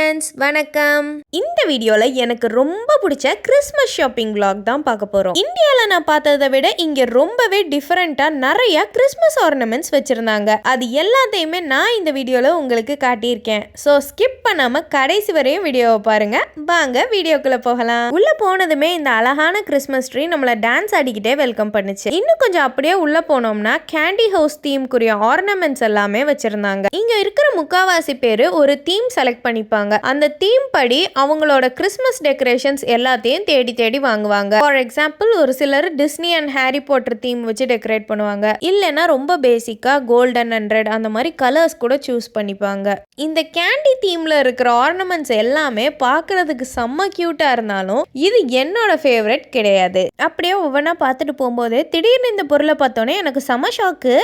Friends, வணக்கம். இந்த வீடியோல எனக்கு ரொம்ப பிடிச்ச கிறிஸ்மஸ் ஷாப்பிங் vlog தான் பார்க்க போறோம். இந்தியால நான் பார்த்ததை விட இங்க ரொம்பவே டிஃபரெண்டா நிறைய கிறிஸ்மஸ் ஆர்னமெண்ட்ஸ் வச்சிருந்தாங்க. அது எல்லாத்தையுமே நான் இந்த வீடியோல உங்களுக்கு காட்டியிருக்கேன். ஸோ ஸ்கிப் பண்ணாம கடைசி வரையும் வீடியோவை பாருங்க. வாங்க வீடியோக்குள்ள போகலாம். உள்ள போனதுமே இந்த அழகான கிறிஸ்மஸ் ட்ரீ நம்மள டான்ஸ் ஆடிக்கிட்டே வெல்கம் பண்ணுச்சு. இன்னும் கொஞ்சம் அப்படியே உள்ள போனோம்னா கேண்டி ஹவுஸ் தீம்க்குரிய ஆர்னமெண்ட்ஸ் எல்லாமே வச்சிருந்தாங்க. இங்க இருக்கிற முக்காவாசி பேரு ஒரு தீம் செலக்ட் பண்ணிப்பாங்க. அந்த தீம் படி அவங்களோட கிறிஸ்மஸ் டெக்கரேஷன்ஸ் எல்லாத்தையும் தேடி தேடி வாங்குவாங்க. ஃபார் எக்ஸாம்பிள், ஒரு சிலர் Disney and Harry Potter theme வச்சு டெக்கரேட் பண்ணுவாங்க. இல்லைன்னா ரொம்ப பேசிக்கா கோல்டன் அண்ட் ரெட் அந்த மாதிரி கலர்ஸ் கூட சூஸ் பண்ணிப்பாங்க. இந்த கேண்டி தீம்ல இருக்கிற ஆர்னமெண்ட்ஸ் எல்லாமே பார்க்கறதுக்கு செம்ம கியூட்டா இருந்தாலும் இது என்னோட ஃபேவரட் கிடையாது. அப்படியே ஒவ்வொன்றா பார்த்துட்டு போகும்போது திடீர்னு இந்த பொருளை பார்த்தோன்னே எனக்கு செம ஷாக்கு.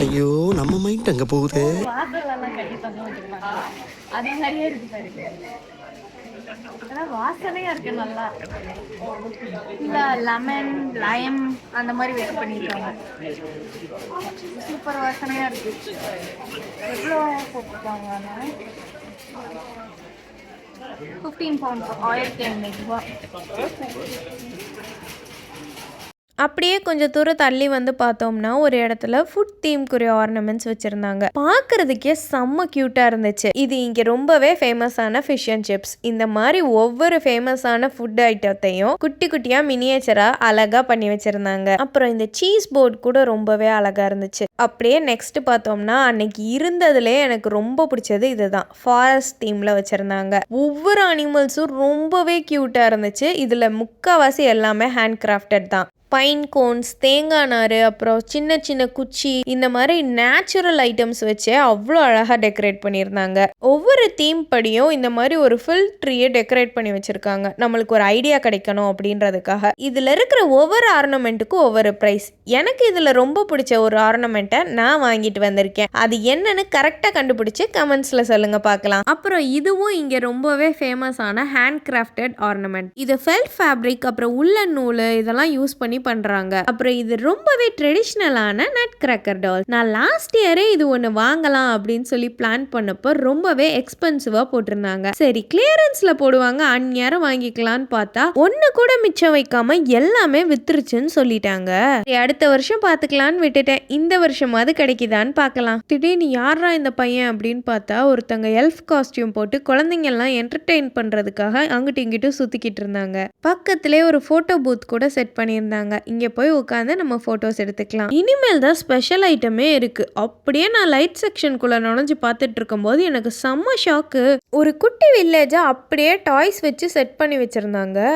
ஐயோ, நம்ம மைண்ட் அங்க போகுது. அது மாதிரியே இருக்கு பாருங்க. அதெல்லாம் வாசனையா இருக்கு. நல்லா இந்த லெமன் லைம் அந்த மாதிரி வெயிட் பண்ணிருக்காங்க. சூப்பர் வாசனையா இருக்கு. எவ்வளோ போட்டுருக்காங்க? 15 பவுண்ட், 1500 ரூபா. அப்படியே கொஞ்சம் தூரம் தள்ளி வந்து பார்த்தோம்னா ஒரு இடத்துல ஃபுட் தீம்க்குரிய ஆர்னமெண்ட்ஸ் வச்சுருந்தாங்க. பார்க்குறதுக்கே செம்ம க்யூட்டாக இருந்துச்சு. இது இங்கே ரொம்பவே ஃபேமஸான ஃபிஷ் அண்ட் சிப்ஸ். இந்த மாதிரி ஒவ்வொரு ஃபேமஸான ஃபுட் ஐட்டத்தையும் குட்டி குட்டியாக மினியேச்சராக அழகாக பண்ணி வச்சுருந்தாங்க. அப்புறம் இந்த சீஸ் போர்ட் கூட ரொம்பவே அழகாக இருந்துச்சு. அப்படியே நெக்ஸ்ட் பார்த்தோம்னா அன்னைக்கு இருந்ததுலேயே எனக்கு ரொம்ப பிடிச்சது இதுதான். ஃபாரஸ்ட் தீமில் வச்சுருந்தாங்க. ஒவ்வொரு அனிமல்ஸும் ரொம்பவே க்யூட்டாக இருந்துச்சு. இதில் முக்கால்வாசி எல்லாமே ஹேண்ட் கிராஃப்டட் தான். பைன் கோன்ஸ், தேங்காய் நார், அப்புறம் சின்ன சின்ன குச்சி, இந்த மாதிரி நேச்சுரல் ஐட்டம்ஸ் வச்சு அவ்வளோ அழகாக டெக்கரேட் பண்ணியிருந்தாங்க. ஒவ்வொரு தீம் படியும் இந்த மாதிரி ஒரு ஃபில் ட்ரீயை டெக்கரேட் பண்ணி வச்சுருக்காங்க. நம்மளுக்கு ஒரு ஐடியா கிடைக்கணும் அப்படின்றதுக்காக. இதில் இருக்கிற ஒவ்வொரு ஆர்னமெண்ட்டுக்கும் ஒவ்வொரு ப்ரைஸ். எனக்கு இதில் ரொம்ப பிடிச்ச ஒரு ஆர்னமெண்ட்டை நான் வாங்கிட்டு வந்திருக்கேன். அது என்னன்னு கரெக்டாக கண்டுபிடிச்சி கமெண்ட்ஸில் சொல்லுங்கள் பார்க்கலாம். அப்புறம் இதுவும் இங்கே ரொம்பவே ஃபேமஸான ஹேண்ட் கிராஃப்டட் ஆர்னமெண்ட். இது ஃபெல்ட் ஃபேப்ரிக், அப்புறம் உள்ளன் நூல் இதெல்லாம் யூஸ் பண்ணி பண்றாங்க. அப்புறம் இது ரொம்பவே ட்ரெடிஷ்னலான நட் கிராக்கர் டால். நான் லாஸ்ட் இயரே இது ஒன்று வாங்கலாம் அப்படின்னு சொல்லி பிளான் பண்ணப்போ ரொம்பவே எக்ஸ்பென்சிவா போட்டிருந்தாங்க. சரி, கிளியரன்ஸ்ல போடுவாங்க, அந்நேரம் வாங்கிக்கலாம்னு பார்த்தா ஒன்று கூட மிச்சம் வைக்காம எல்லாமே வித்துருச்சுன்னு சொல்லிட்டாங்க. அடுத்த வருஷம் பார்த்துக்கலான்னு விட்டுட்டேன். இந்த வருஷமாவது கிடைக்குதான்னு பார்க்கலாம். திடீர்னு யாரா இந்த பையன் அப்படின்னு பார்த்தா ஒருத்தங்க எல்ஃப் காஸ்டியூம் போட்டு குழந்தைங்க எல்லாம் என்டர்டெயின் பண்றதுக்காக அங்கிட்டு இங்கிட்டு சுத்திக்கிட்டு இருந்தாங்க. பக்கத்திலே ஒரு போட்டோ பூத் கூட செட் பண்ணியிருந்தாங்க. இங்கே போய் உட்காந்து நம்ம ஃபோட்டோஸ் எடுத்துக்கலாம். இனிமேல் தான் ஸ்பெஷல் ஐட்டமே இருக்கு. அப்படியே நான் லைட் செக்ஷனுக்குள்ள நுழைஞ்சு பார்த்துட்டு இருக்கும்போது எனக்கு செம்ம ஷாக்கு. ஒரு குட்டி வில்லேஜை அப்படியே டாய்ஸ் வச்சு செட் பண்ணி வச்சிருந்தாங்க.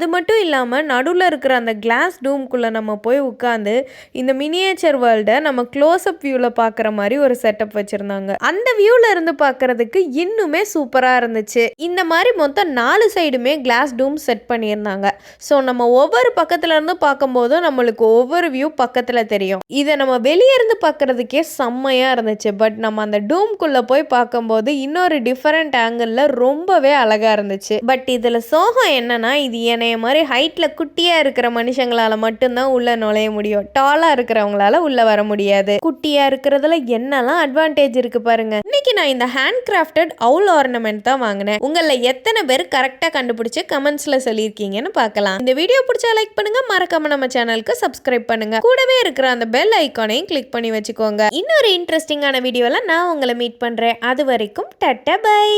அது மட்டும் இல்லாமல் நடுவில் இருக்கிற அந்த கிளாஸ் டூம்குள்ளே நம்ம போய் உட்காந்து இந்த மினியேச்சர் வேர்ல்டை நம்ம க்ளோஸ்அப் வியூவில் பார்க்குற மாதிரி ஒரு செட்டப் வச்சுருந்தாங்க. அந்த வியூவில் இருந்து பார்க்குறதுக்கு இன்னுமே சூப்பராக இருந்துச்சு. இந்த மாதிரி மொத்தம் 4 சைடுமே கிளாஸ் டூம் செட் பண்ணியிருந்தாங்க. ஸோ நம்ம ஒவ்வொரு பக்கத்துல இருந்து பார்க்கும்போதும் நம்மளுக்கு ஒவ்வொரு வியூ பக்கத்தில் தெரியும். இதை நம்ம வெளியே இருந்து பார்க்குறதுக்கே செம்மையாக இருந்துச்சு. பட் நம்ம அந்த டூம்குள்ளே போய் பார்க்கும்போது இன்னொரு டிஃப்ரெண்ட் ஆங்கிளில் ரொம்பவே அழகாக இருந்துச்சு. பட் இதில் சோகம் என்னன்னா, இது என்னைய மாதிரி ஹைட்டில் குட்டியாக இருக்கிற மனுஷங்களால் மட்டும்தான் உள்ளே நுழைய முடியும். டாலாக இருக்கிறவங்களால உள்ளே வர முடியாது. குட்டியாக இருக்கிறதுல என்னெல்லாம் அட்வான்டேஜ் இருக்குது பாருங்க. இன்னைக்கு நான் இந்த ஹேண்ட் கிராஃப்டட் அவுல் ஆர்னமெண்ட் தான் வாங்கினேன். உங்களில் எத்தனை பேர் கரெக்டாக கண்டுபிடிச்சு கமெண்ட்ஸில் சொல்லியிருக்கீங்கன்னு பார்க்கலாம். இந்த வீடியோ பிடிச்சா லைக் பண்ணுங்க, மறக்காம நம்ம சேனலுக்கு சப்ஸ்கிரைப் பண்ணுங்க. கூடவே இருக்கிற அந்த பெல் ஐக்கானையும் கிளிக் பண்ணி வச்சுக்கோங்க. இன்னொரு இன்ட்ரெஸ்டிங்கான வீடியோவில் நான் உங்களை மீட் பண்ணுறேன். அது வரைக்கும் டாடா பை.